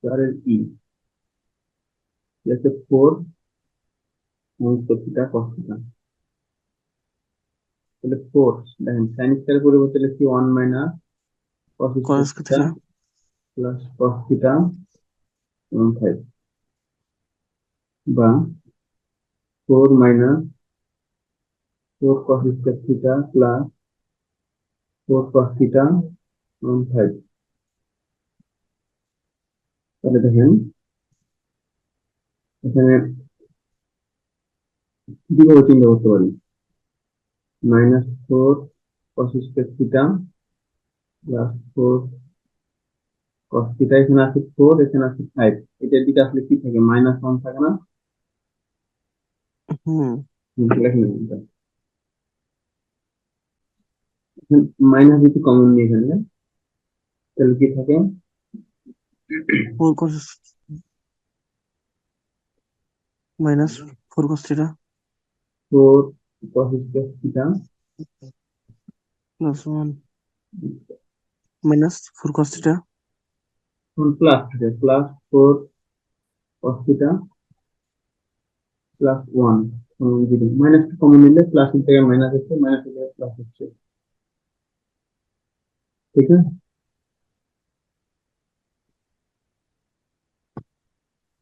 স্কয়ারের ই হচ্ছে 4 theta cos theta. তাহলে 4 দেখেন sin স্কয়ারের পরিবর্তে লিখছি 1 minus cos square cos theta theta plus cos theta এবং 5, বা 4 minus 4 cos square theta plus 4 cos theta এবং 5। তাহলে দেখেন এখানে কিভাবে চিন্তা করতে পারি, -4 cos square theta plus 4 cos theta, এখানে আছে 4, এখানে আছে 5, এটার দিকে আসলে কি থাকে, -1 থাকে না? হুম লেখেন এটা, মাইনাস যদি কমন নিয়ে ফেললে তাহলে কি থাকে, 4 cos minus 4 cos theta 4 cos square theta plus 1 minus 4 cos theta plus থাকে প্লাস 4 cos থিটা প্লাস 1 যদি মাইনাস কমন নিলে প্লাস এর জায়গায় মাইনাস হচ্ছে, মাইনাস এর জায়গায় প্লাস হচ্ছে, ঠিক আছে?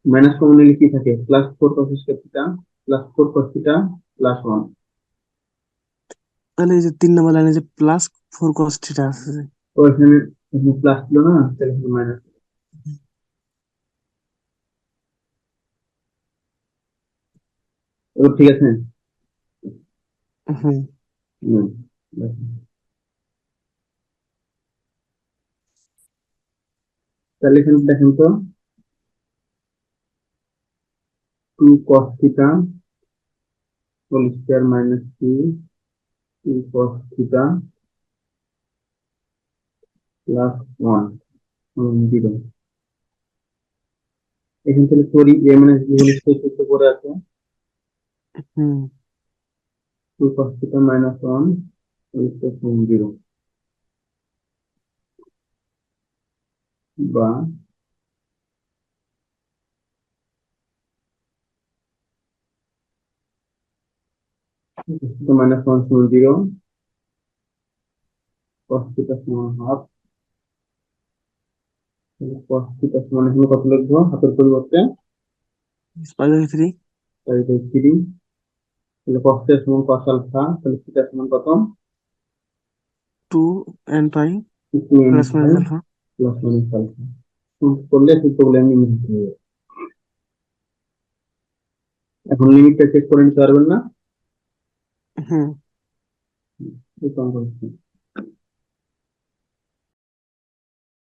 মাইনাস কমন নিলে কি থাকে, plus 4 cos square theta plus 4 cos theta plus 1। তাহলে এই যে 3 নম্বর লাইনে যে প্লাস 4 cos থিটা আছে যে, তো এখানে প্লাস ছিল না, তাহলে মাইনাস। এবার ঠিক আছে। হুম হুম, দেখেন। তাহলে এখানে দেখেন তো, 2 cos theta whole square minus 2 cos theta plus 1 0। এখান থেকে করি a minus b whole square সূত্র পড়ে আছে, হুম 2 cos theta minus 1 whole square 0, বা থিটা মাইনাস 1 সমান 0, cos থিটা সমান হাফ। cos থিটা সমান এখানে কত লিখবো, হাতের পরিবর্তে √3 3, তাহলে cos থিটা সমান cos আলফা, তাহলে থিটা সমান কত, 2 and pi 2n plus pi minus alpha. Plus minus alpha. করলে সূত্রগুলো এমনি মিলে যাবে। এখন লিমিটটা চেক করে নিতে পারবেন না? হুম এই তো অঙ্ক হচ্ছে।